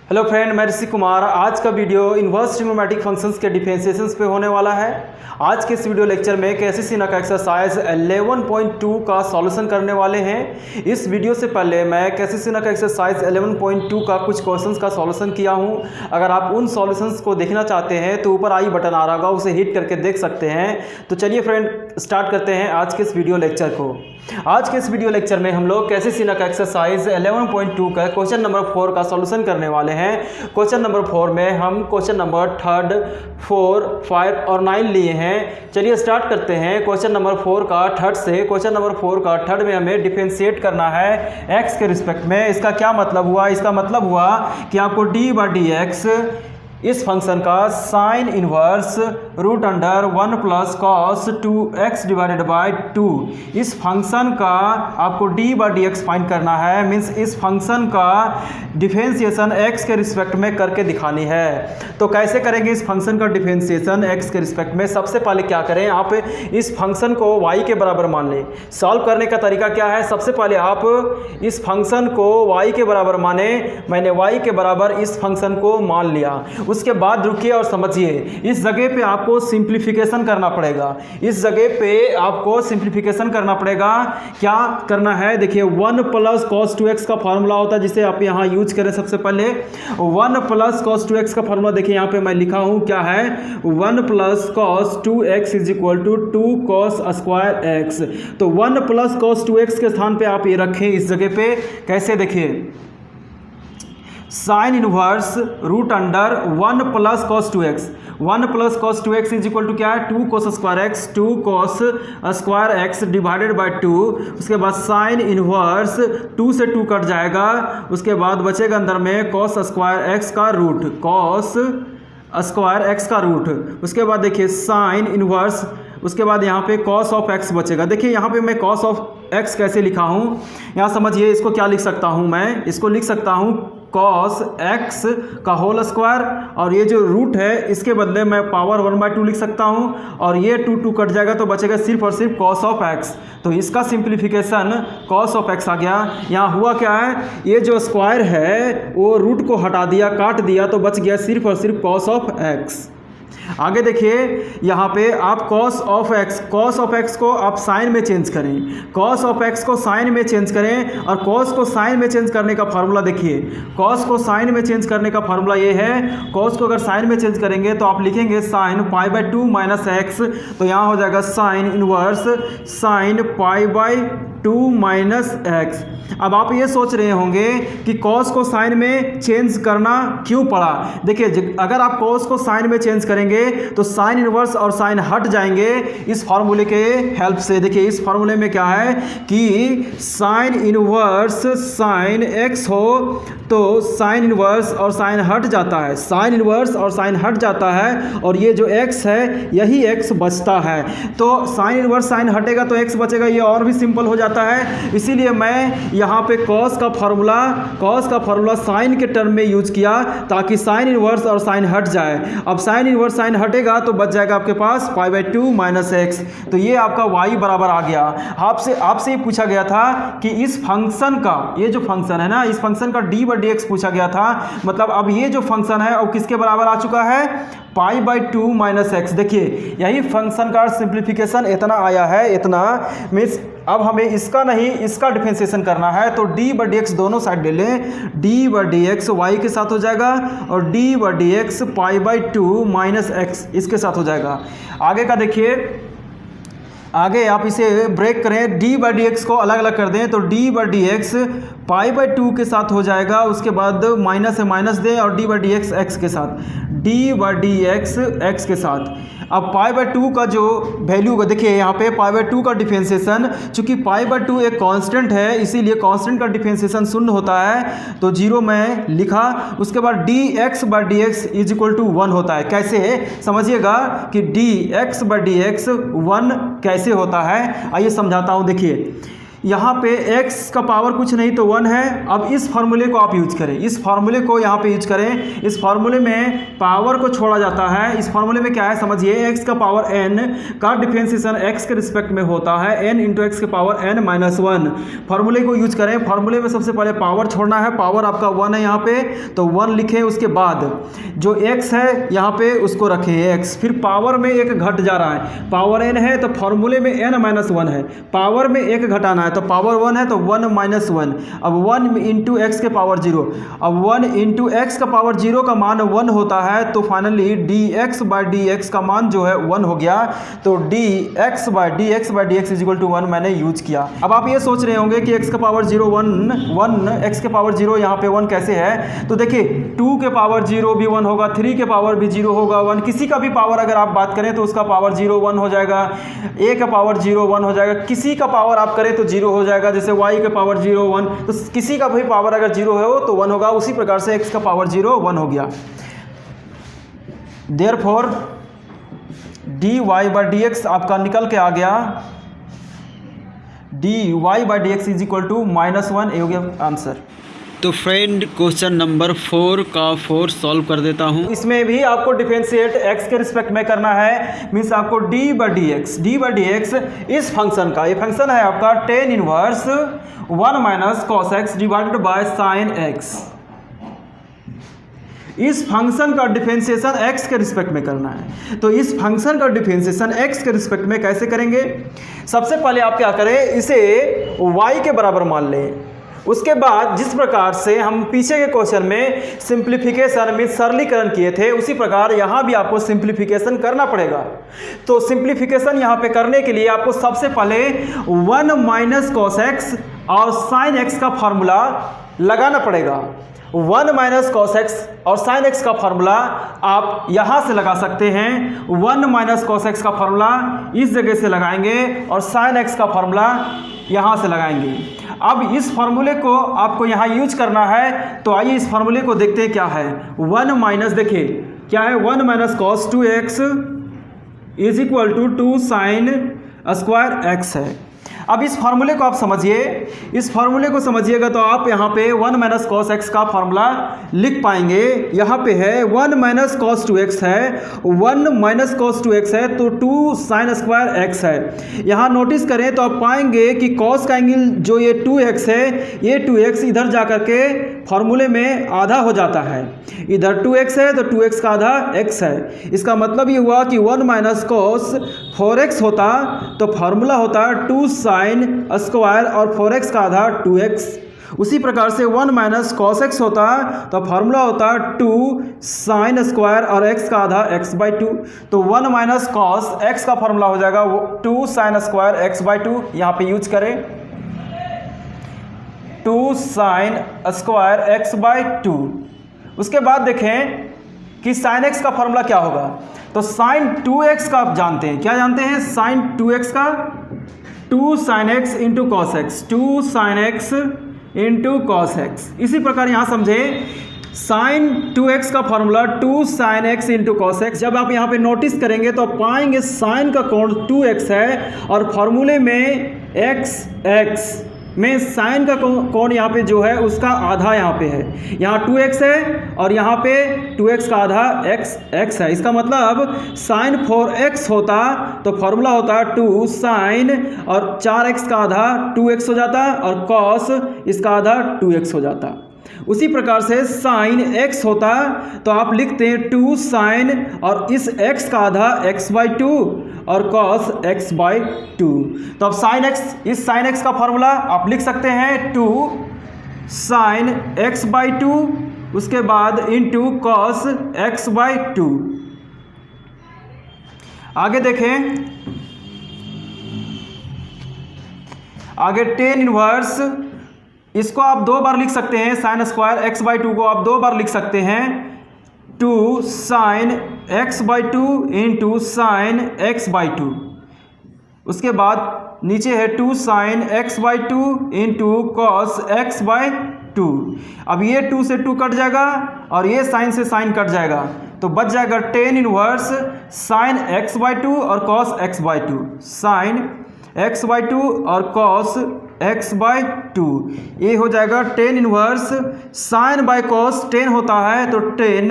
Hello friend, मैं ऋषि कुमार। आज का वीडियो इन्वर्स ट्रिग्नोमेट्रिक फंक्शंस के डिफरेंशिएशंस पे होने वाला है। आज के इस वीडियो लेक्चर में केसीसीना का एक्सरसाइज 11.2 का सॉल्यूशन करने वाले हैं। इस वीडियो से पहले मैं केसीसीना का एक्सरसाइज 11.2 का कुछ क्वेश्चंस का सॉल्यूशन किया हूं। अगर आप उन सॉल्यूशंस को देखना चाहते हैं तो ऊपर आई बटन आ रहा होगा, उसे हिट करके देख सकते हैं। तो चलिए फ्रेंड, स्टार्ट करते हैं आज के इस वीडियो लेक्चर को। आज के इस वीडियो लेक्चर में हम लोग केसीसीना का एक्सरसाइज 11.2 का क्वेश्चन नंबर 4 का सॉल्यूशन करने वाले हैं। क्वेश्चन नंबर 4 में हम क्वेश्चन नंबर 3, 4, 5 और 9 लिए हैं। चलिए स्टार्ट करते हैं क्वेश्चन नंबर 4 का थर्ड से। क्वेश्चन नंबर 4 का थर्ड में हमें डिफरेंशिएट करना है x के रिस्पेक्ट में। इसका क्या मतलब हुआ? इसका मतलब हुआ कि आपको d/dx इस फंक्शन का sine inverse root under 1 plus cos 2x divided by 2 इस फंक्शन का आपको d/dx फाइंड करना है। मीन्स इस फंक्शन का डिफरेंशिएशन x के रिस्पेक्ट में करके दिखानी है। तो कैसे करेंगे इस फंक्शन का डिफरेंशिएशन x के रिस्पेक्ट में? सबसे पहले क्या करें, आप इस फंक्शन को y के बराबर मान लें। सॉल्व करने का तरीका क्या है? सबसे पहले आप इस फंक्शन को y के बराबर माने। मैंने y के बराबर इस फंक्शन को मान लिया। उसके बाद रुकिए और समझिए, इस जगह पे आपको सिंप्लीफिकेशन करना पड़ेगा। इस जगह पे आपको सिंप्लीफिकेशन करना पड़ेगा। क्या करना है? देखिए, 1 प्लस कॉस 2x का फॉर्मूला होता है जिसे आप यहाँ यूज करें। सबसे पहले 1 प्लस कॉस 2x का फॉर्मूला देखिए यहाँ पे मैं लिखा हूँ, क्या है? 1 plus cos 2x is equal to 2 cos square x। तो 1 प्लस कॉस 2x के स्थान पे आप ये रखें इस जगह पे। कैसे? देखिए, sine inverse root under 1 plus cos 2x। 1 plus cos 2x is equal to क्या है? 2 cos square x, 2 cos square x divided by 2। उसके बाद साइन इनवर्स 2 से 2 कट जाएगा। उसके बाद बचेगा अंदर में कॉस स्क्वायर x का रूट, कॉस स्क्वायर x का रूट। उसके बाद देखिए साइन इनवर्स, उसके बाद यहाँ पे कॉस ऑफ x बचेगा। देखिए यहाँ पे मैं कॉस ऑफ x कैसे लिखा हूँ, यहाँ समझिए। इसको क्या लिख सकता हूँ मैं? इसको लिख सकता हूँ कॉस x का होल स्क्वायर, और ये जो रूट है इसके बदले मैं पावर 1/2 लिख सकता हूँ। और ये 2 कट जाएगा तो बचेगा सिर्फ और सिर्फ कॉस ऑफ x। तो इसका सिंप्लीफिकेशन कॉस ऑफ x आ गया। यहाँ हुआ क्या है? ये जो स्क्वायर है वो रूट को हटा दिया, काट दिया, तो बच गया सिर्फ और सिर्फ कॉस ऑफ x। आगे देखिए, यहाँ पे आप कॉस ऑफ x को आप साइन में चेंज करें। कॉस ऑफ x को साइन में चेंज करें, और कॉस को साइन में चेंज करने का फार्मूला देखिए। कॉस को साइन में चेंज करने का फार्मूला ये है, कॉस को अगर साइन में चेंज करेंगे तो आप लिखेंगे साइन π/2 माइनस x। तो यहाँ हो जाएगा sine inverse sine π/2 minus x। अब आप ये सोच रहे होंगे कि कॉस को साइन में चेंज करना क्यों पड़ा? देखिए, अगर आप कॉस को साइन में चेंज करेंगे तो साइन इनवर्स और साइन हट जाएंगे इस फार्मूले के हेल्प से। देखिए, इस फार्मूले में क्या है कि साइन इनवर्स साइन x हो तो साइन इनवर्स और साइन हट जाता है, साइन इनवर्स और साइन हट जाता है, और ये जो x है यही x बचता है। तो साइन इनवर्स साइन हटेगा तो x बचेगा, ये और भी सिंपल हो जाता है। इसीलिए मैं यहाँ पे कॉस का फार्मूला साइन के टर्म में यूज किया ताकि साइन इनवर्स और साइन हट जाए। अब साइन इनवर्स साइन हटेगा तो बच जाएगा आपके पास π/2 माइनस x। तो ये आपका y बराबर आ गया। आपसे ये पूछा गया था कि इस फंक्शन का, ये जो फंक्शन है ना, इस फंक्शन का d/dx पूछा गया था। मतलब अब ये जो फंक्शन है अब किसके बराबर आ चुका है? π/2 माइनस x। देखिए, यही फंक्शन का सिंप्लीफिकेशन इतना आया है, इतना। मीन्स अब हमें इसका नहीं, इसका डिफरेंशिएशन करना है। तो d/dx दोनों साइड ले लें। d/dx y के साथ हो जाएगा और d/dx π/2 माइनस x इसके साथ हो जाएगा। आगे का देखिए, आगे आप इसे ब्रेक करें, d/dx को अलग अलग कर दें तो d/dx π/2 के साथ हो जाएगा। उसके बाद माइनस से माइनस दें और d/dx x के साथ, d/dx x के साथ। अब π/2 का जो वैल्यू का देखिए, यहाँ पे π/2 का डिफरेंशिएशन, चूंकि π/2 एक कांस्टेंट है इसीलिए कांस्टेंट का डिफरेंशिएशन शून्य होता है, तो 0 में लिखा। उसके बाद dx/dx इज इक्वल टू 1 होता है। कैसे? समझिएगा कि dx/dx 1 कैसे होता है, आइए समझाता हूँ। देखिए, यहाँ पे x का पावर कुछ नहीं तो 1 है। अब इस फार्मूले को आप यूज करें, इस फार्मूले को यहाँ पे यूज करें। इस फार्मूले में पावर को छोड़ा जाता है। इस फार्मूले में क्या है समझिए, x का पावर n का डिफरेंशिएशन x के रिस्पेक्ट में होता है n इंटू एक्स के पावर n माइनस 1। फार्मूले को यूज करें। फार्मूले में सबसे पहले पावर छोड़ना है, पावर आपका 1 है यहाँ पे तो 1 लिखे, उसके बाद जो x है यहाँ पे उसको रखें x, फिर पावर में एक घट जा रहा है, पावर n है तो फार्मूले में n माइनस 1 है, पावर में एक घटाना है तो पावर 1 है तो 1 माइनस 1। अब 1 इंटू एक्स के पावर 0, अब 1 इंटू एक्स का पावर 0 का मान 1 होता है तो फाइनली dx बाई डी का मान जो है 1 हो गया। तो dx by D X is equal to 1 मैंने यूज किया। अब आप ये सोच रहे होंगे कि x का पावर 0 1 x के पावर 0 यहाँ पे 1 कैसे है, तो देखिए 2 के पावर 0 भी 1 होगा, 3 के पावर भी 0 होगा 1, किसी का भी पावर अगर आप बात करें तो उसका पावर 0 1 हो जाएगा, a का पावर 0 1 हो जाएगा, किसी का पावर आप करें तो 0 हो जाएगा, जैसे y के पावर 0 1, तो किसी का भी पावर अगर 0 हो तो 1 होगा। उसी प्रकार से x का पावर 0 1 हो गया। देयरफॉर dy बाई dx आपका निकल के आ गया, dy by dx is equal to -1। ये हो गया आंसर। तो फ्रेंड क्वेश्चन नंबर 4 का 4 सॉल्व कर देता हूं। इसमें भी आपको डिफरेंशिएट x के रिस्पेक्ट में करना है, मीन्स आपको d बाई डी एक्स इस फंक्शन का, ये फंक्शन है आपका tan inverse 1 minus cos x divided by sine x, इस फंक्शन का डिफरेंशिएशन x के रिस्पेक्ट में करना है। तो इस फंक्शन का डिफरेंशिएशन x के रिस्पेक्ट में कैसे करेंगे, सबसे पहले आप क्या करें, इसे y के बराबर मान लें। उसके बाद जिस प्रकार से हम पीछे के क्वेश्चन में सिंप्लीफिकेशन में सरलीकरण किए थे, उसी प्रकार यहाँ भी आपको सिंप्लीफिकेशन करना पड़ेगा। तो सिंप्लीफिकेशन यहाँ पे करने के लिए आपको सबसे पहले 1 माइनस कॉस एक्स और साइन एक्स का फार्मूला लगाना पड़ेगा। 1 माइनस कॉस एक्स और साइन एक्स का फार्मूला आप यहाँ से लगा सकते हैं। 1 माइनस कॉस एक्स का फार्मूला इस जगह से लगाएंगे और साइन एक्स का फार्मूला यहाँ से लगाएंगे। अब इस फार्मूले को आपको यहाँ यूज करना है, तो आइए इस फार्मूले को देखते हैं क्या है। 1 माइनस, देखिए क्या है, 1 minus cos 2x is equal to 2 sine square X है। अब इस फार्मूले को आप समझिए, इस फार्मूले को समझिएगा तो आप यहाँ पे 1 माइनस कॉस एक्स का फार्मूला लिख पाएंगे। यहाँ पे है 1 माइनस कॉस 2x है, 1 माइनस कॉस 2x है तो 2 साइन स्क्वायर एक्स है। यहाँ नोटिस करें तो आप पाएंगे कि कॉस का एंगल जो ये 2x है, ये 2x इधर जा करके फार्मूले में आधा हो जाता है, इधर 2x है तो 2x का आधा x है। इसका मतलब ये हुआ कि 1 माइनस कॉस 4x होता तो फार्मूला होता 2 साइन स्क्वायर और 4x का आधा 2x। उसी प्रकार से 1 माइनस कॉस x होता तो फार्मूला होता 2 साइन स्क्वायर और x का आधा x बाई 2। तो 1 माइनस कॉस x का फार्मूला हो जाएगा 2 साइन स्क्वायर x बाई 2, यहाँ पे यूज करें 2 साइन स्क्वायर x बाई 2। उसके बाद देखें कि साइन x का फार्मूला क्या होगा, तो साइन 2x का आप जानते हैं, क्या जानते हैं, साइन 2x का 2 sine x into cos X, 2 sine x into cos X. इसी प्रकार यहाँ समझे साइन 2x का formula 2 sine x into cos X. जब आप यहाँ पे नोटिस करेंगे तो आप पाएंगे साइन का कोण 2x है और फॉर्मूले में x में साइन का कोण यहाँ पे जो है उसका आधा यहाँ पे है, यहाँ 2x है और यहाँ पे 2x का आधा x है। इसका मतलब साइन 4x होता तो फॉर्मूला होता 2 साइन और 4x का आधा 2x हो जाता और कॉस इसका आधा 2x हो जाता। उसी प्रकार से साइन x होता तो आप लिखते हैं 2 साइन और इस x का आधा x बाई 2 और cos x बाई 2। तो अब साइन x, इस साइन x का फॉर्मूला आप लिख सकते हैं 2 साइन x बाई 2, उसके बाद इंटू cos x बाई 2। आगे देखें, आगे टेन इनवर्स, इसको आप 2 बार लिख सकते हैं, साइन स्क्वायर x बाई 2 को आप 2 बार लिख सकते हैं 2 sine x by 2 into sine x by 2। उसके बाद नीचे है 2 sine x by 2 into cos x by 2। अब ये 2 से 2 कट जाएगा और ये साइन से साइन कट जाएगा तो बच जाएगा ten inverse sign x by 2 और cos x by 2। Sine x by two और कॉस एक्स बाई टू। ये हो जाएगा ten inverse sign by cos, ten होता है तो टेन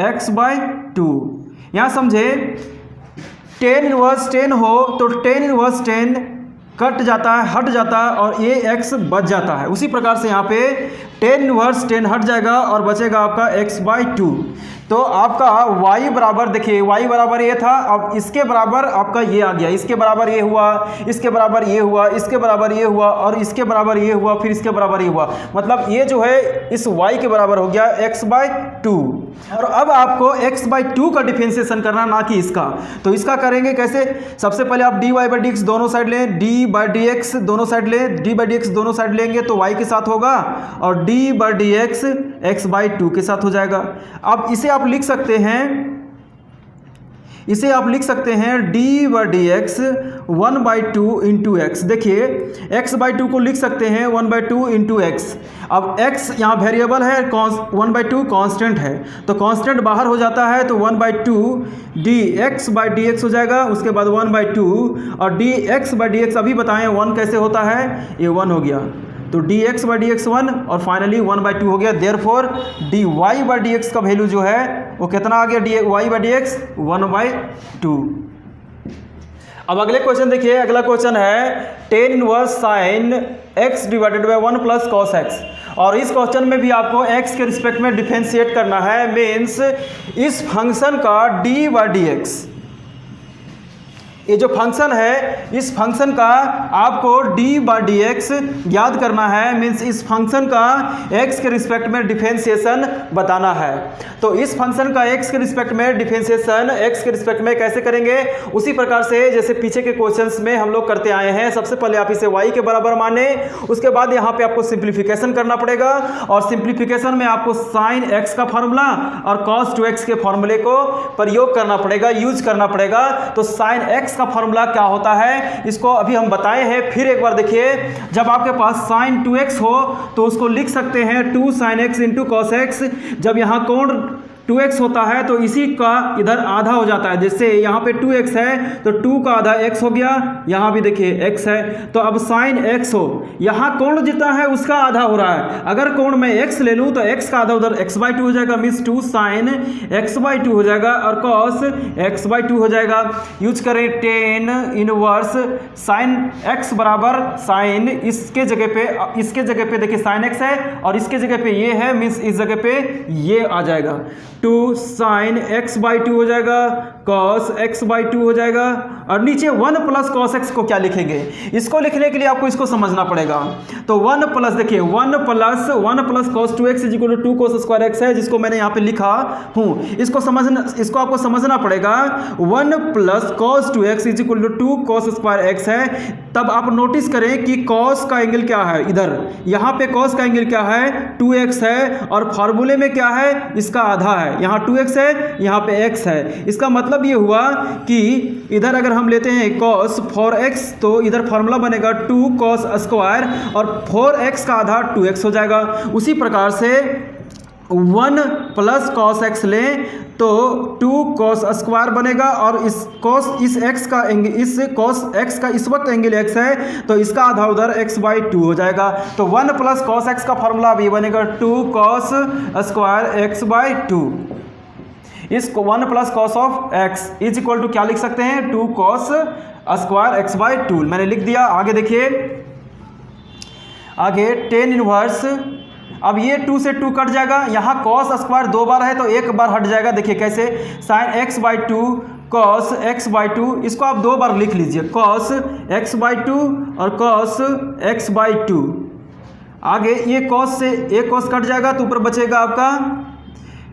एक्स बाई टू। यहाँ समझे, टेन इनवर्स टेन हो तो टेन इनवर्स टेन कट जाता है, हट जाता है और ये एक्स बच जाता है। उसी प्रकार से यहाँ पे टेन इनवर्स टेन हट जाएगा और बचेगा आपका एक्स बाई टू। तो आपका y बराबर, देखिए y बराबर ये था, अब इसके बराबर आपका ये आ गया, इसके बराबर ये हुआ, इसके बराबर ये हुआ, इसके बराबर ये हुआ और इसके बराबर ये हुआ, फिर इसके बराबर ये हुआ। मतलब ये जो है इस y के बराबर हो गया x बाई टू। और अब आपको x बाई टू का डिफरेंशिएशन करना, ना कि इसका। तो इसका करेंगे कैसे? सबसे पहले आप dy बाई डी एक्स दोनों साइड लें, d बाई डी एक्स दोनों साइड लें, d बाई डी एक्स दोनों साइड लेंगे तो y के साथ होगा और d by D x x by two के साथ हो जाएगा। अब इसे आप लिख सकते हैं, इसे आप लिख सकते हैं d by D X one by two into x. देखिए x बाई टू को लिख सकते हैं one by two into x. अब x यहाँ वेरिएबल है, वन बाई टू कॉन्स्टेंट है, तो कॉन्स्टेंट बाहर हो जाता है तो one by to D X by D x हो जाएगा। उसके बाद वन बाई टू और D X by D x अभी बताएं वन कैसे होता है, ये वन हो गया तो D X by D X one और फाइनली वन बाई टू हो गया। Therefore D Y by D X का वैल्यू जो है वो कितना आ गया, D Y by D X one by two. अब अगले क्वेश्चन देखिए, अगला क्वेश्चन है tan inverse sine X divided by one plus cos X. और इस क्वेश्चन में भी आपको x के रिस्पेक्ट में डिफरेंशिएट करना है। मीन्स इस फंक्शन का d बाई डी एक्स, ये जो फंक्शन है इस फंक्शन का आपको d बाई डी एक्स याद करना है। मीन्स इस फंक्शन का x के रिस्पेक्ट में डिफरेंशिएशन बताना है। तो इस फंक्शन का x के रिस्पेक्ट में डिफरेंशिएशन x के रिस्पेक्ट में कैसे करेंगे, उसी प्रकार से जैसे पीछे के क्वेश्चंस में हम लोग करते आए हैं। सबसे पहले आप इसे y के बराबर माने, उसके बाद यहाँ पे आपको सिंप्लीफिकेशन करना पड़ेगा और सिंप्लीफिकेशन में आपको साइन x का फॉर्मूला और cos 2x के फॉर्मूले को प्रयोग करना पड़ेगा, यूज करना पड़ेगा। तो साइन x का फॉर्मूला क्या होता है इसको अभी हम बताए हैं, फिर एक बार देखिए। जब आपके पास साइन 2x हो तो उसको लिख सकते हैं 2 sin x into cos X. जब यहाँ कोण 2x होता है तो इसी का इधर आधा हो जाता है, जैसे यहाँ पे 2x है तो 2 का आधा x हो गया, यहाँ भी देखिए x है। तो अब साइन x हो, यहाँ कोण जितना है उसका आधा हो रहा है। अगर कोण में x ले लूँ तो x का आधा उधर x बाई टू हो जाएगा, means 2 sine x by two हो जाएगा और कॉस x बाई टू हो जाएगा। यूज करें टेन इनवर्स साइन x बराबर साइन, इसके जगह पे देखिए साइन x है और इसके जगह पे ये है, मीन्स इस जगह पे ये आ जाएगा। 2 साइन x बाई टू हो जाएगा, कॉस x बाई टू हो जाएगा और नीचे 1 प्लस कॉस x को क्या लिखेंगे, इसको लिखने के लिए आपको इसको समझना पड़ेगा। तो 1 प्लस, देखिए 1 plus cos 2x is equal to 2 cos square x है, जिसको मैंने यहाँ पे लिखा हूँ। इसको आपको समझना पड़ेगा। 1 plus cos 2x is equal to 2 cos square x है। तब आप नोटिस करें कि कॉस का एंगल क्या है, इधर यहाँ पे कॉस का एंगल क्या है 2x है और फार्मूले में क्या है, इसका आधा है। यहाँ 2x है, यहाँ पे x है। इसका मतलब ये हुआ कि इधर अगर हम लेते हैं cos 4x तो इधर फार्मूला बनेगा 2 cos स्क्वायर और 4x का आधा 2x हो जाएगा। उसी प्रकार से 1 प्लस कॉस एक्स लें तो 2 cos स्क्वायर बनेगा और इस x का एंगल, इस cos x का इस वक्त एंगल x है तो इसका आधा उधर x बाई टू हो जाएगा। तो 1 प्लस कॉस एक्स का फॉर्मूला अभी बनेगा 2 cos square x by two. इस 1 plus cos of x is equal to क्या लिख सकते हैं, 2 cos square x by two. मैंने लिख दिया। आगे देखिए, आगे टेन इनवर्स, अब ये 2 से 2 कट जाएगा, यहाँ cos स्क्वायर 2 बार है तो एक बार हट जाएगा। देखिए कैसे, sine x by two cos x by two, इसको आप 2 बार लिख लीजिए, cos x बाई टू और cos x बाई टू। आगे ये cos से एक cos कट जाएगा तो ऊपर बचेगा आपका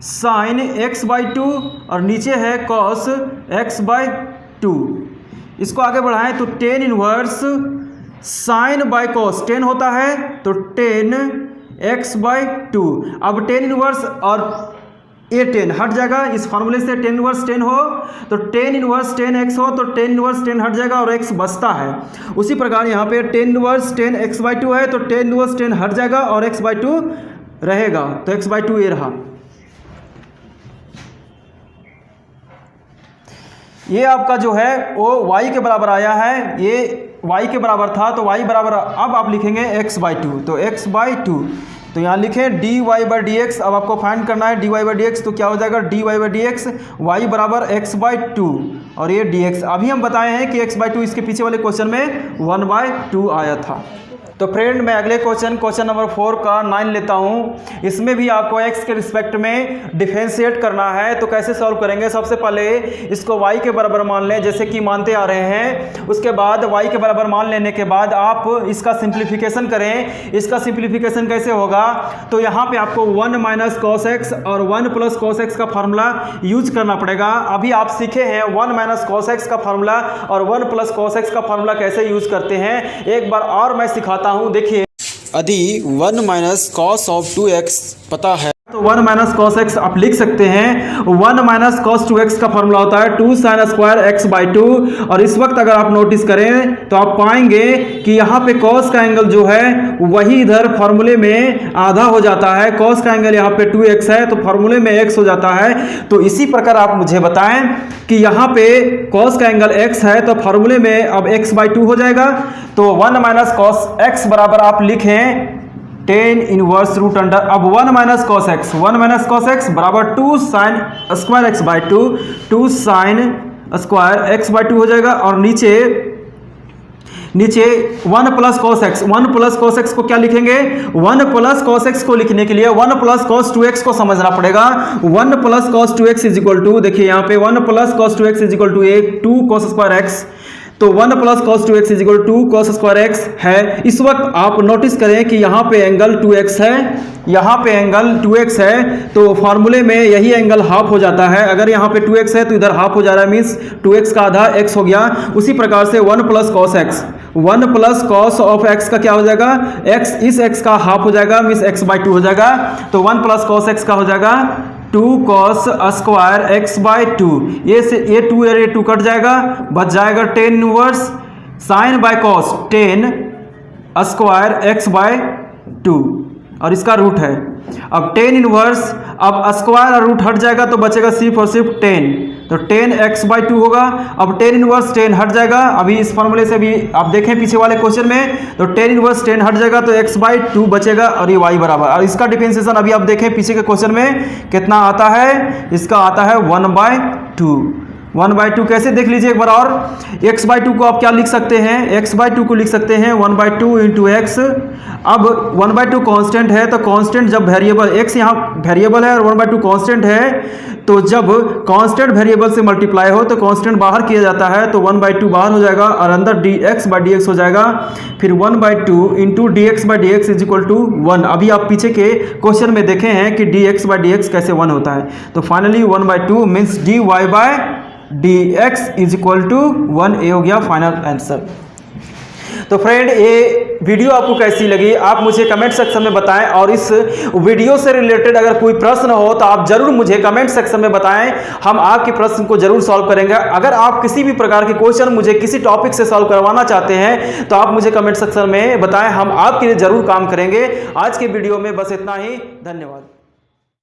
साइन x बाई टू और नीचे है cos x बाई टू। इसको आगे बढ़ाएं तो ten inverse sign by cos, 10 होता है तो 10 x बाई टू। अब टेन इनवर्स और ये 10 हट जाएगा, इस फार्मूले से 10 इनवर्स 10 हो तो 10 इनवर्स 10x हो तो 10 इनवर्स 10 हट जाएगा और x बचता है। उसी प्रकार यहाँ पे 10 इनवर्स 10 x बाई टू है तो 10 इनवर्स 10 हट जाएगा और x बाई टू रहेगा, तो x बाई टू ये रहा। ये आपका जो है वो y के बराबर आया है, ये y के बराबर था, तो y बराबर अब आप लिखेंगे x/2, तो x/2, तो यहाँ लिखें dy/dx। अब आपको फाइंड करना है dy/dx, तो क्या हो जाएगा dy/dx y बराबर x/2 और ये dx। अभी हम बताए हैं कि x/2 इसके पीछे वाले क्वेश्चन में 1/2 आया था। तो फ्रेंड मैं अगले क्वेश्चन नंबर 4 का 9 लेता हूँ। इसमें भी आपको x के रिस्पेक्ट में डिफरेंशिएट करना है। तो कैसे सॉल्व करेंगे, सबसे पहले इसको y के बराबर मान लें जैसे कि मानते आ रहे हैं। उसके बाद y के बराबर मान लेने के बाद आप इसका सिंप्लीफिकेशन करें। इसका सिंप्लीफिकेशन कैसे होगा, तो यहाँ पे आपको 1 - cos x और 1 + cos x का फार्मूला यूज करना पड़ेगा। अभी आप सीखे हैं 1 - cos x का फार्मूला और 1 + cos x का फार्मूला कैसे यूज करते हैं, एक बार और मैं सिखाता हूं। देखिए, यदि 1 - cos of 2x पता है तो 1 - cos x आप लिख सकते हैं। 1 - cos 2x का फॉर्मूला होता है 2 sin² x/2। और इस वक्त अगर आप नोटिस करें तो आप पाएंगे कि यहाँ पे cos का एंगल जो है वही इधर फॉर्मूले में आधा हो जाता है। cos का एंगल यहाँ पे 2x है तो फॉर्मूले में x हो जाता है। तो इसी प्रकार आप मुझे बताएं कि यहाँ पे cos का एंगल x है तो फॉर्मूले में अब x/2 हो जाएगा। तो 1 - cos x बराबर आप लिखें tan इनवर्स रूट अंडर, अब 1 - cos x, 1 - cos x बराबर 2 sin² x/2, 2 sin² x/2 हो जाएगा। और नीचे 1 + cos x, 1 + cos x को क्या लिखेंगे, 1 + cos x को लिखने के लिए 1 + cos 2x को समझना पड़ेगा। 1 + cos 2x is equal to, देखिए यहाँ पे 1 + cos 2x is equal to 2 cos² x, तो 1 + cos 2x is equal to 2 cos² x है। इस वक्त आप नोटिस करें कि यहाँ पे एंगल 2x है, यहाँ पे एंगल 2x है, तो फॉर्मूले में यही एंगल हाफ हो जाता है। अगर यहाँ पे 2x है तो इधर हाफ हो जा रहा है, मीन्स 2x का आधा x हो गया। उसी प्रकार से 1 + cos x, 1 + cos of x का क्या हो जाएगा, x, इस x का हाफ हो जाएगा, मीन्स x/2 हो जाएगा। तो 1 + cos x का हो जाएगा 2 cos² x/2। ये 2 कट जाएगा, बच जाएगा tan inverse sin/cos tan² x/2 और इसका रूट है। अब tan इनवर्स, अब स्क्वायर और रूट हट जाएगा तो बचेगा सिर्फ और सिर्फ tan, तो tan x/2 होगा। अब tan इनवर्स tan हट जाएगा, अभी इस फॉर्मूले से भी आप देखें पीछे वाले क्वेश्चन में, तो tan इनवर्स tan हट जाएगा तो x/2 बचेगा और ये y बराबर। और इसका डिफरेंशिएशन अभी आप देखें पीछे के क्वेश्चन में कितना आता है, इसका आता है 1/2। 1/2 कैसे देख लीजिए एक बार और। x/2 को आप क्या लिख सकते हैं, x/2 को लिख सकते हैं 1/2 इंटू x। अब 1/2 कांस्टेंट है, तो कांस्टेंट जब वेरिएबल, x यहाँ वेरिएबल है और 1/2 कांस्टेंट है, तो जब कांस्टेंट वेरिएबल से मल्टीप्लाई हो तो कांस्टेंट बाहर किया जाता है, तो 1/2 बाहर हो जाएगा और अंदर dx/dx हो जाएगा। फिर 1/2 into dx/dx is equal to 1। अभी आप पीछे के क्वेश्चन में देखे हैं कि dx/dx कैसे 1 होता है। तो finally 1/2 means dy/dx is equal to 1, ए हो गया फाइनल आंसर। तो फ्रेंड, ये वीडियो आपको कैसी लगी आप मुझे कमेंट सेक्शन में बताएं, और इस वीडियो से रिलेटेड अगर कोई प्रश्न हो तो आप जरूर मुझे कमेंट सेक्शन में बताएं, हम आपके प्रश्न को जरूर सॉल्व करेंगे। अगर आप किसी भी प्रकार के क्वेश्चन मुझे किसी टॉपिक से सॉल्व करवाना चाहते हैं तो आप मुझे कमेंट सेक्शन में बताएं, हम आपके लिए जरूर काम करेंगे। आज के वीडियो में बस इतना ही, धन्यवाद।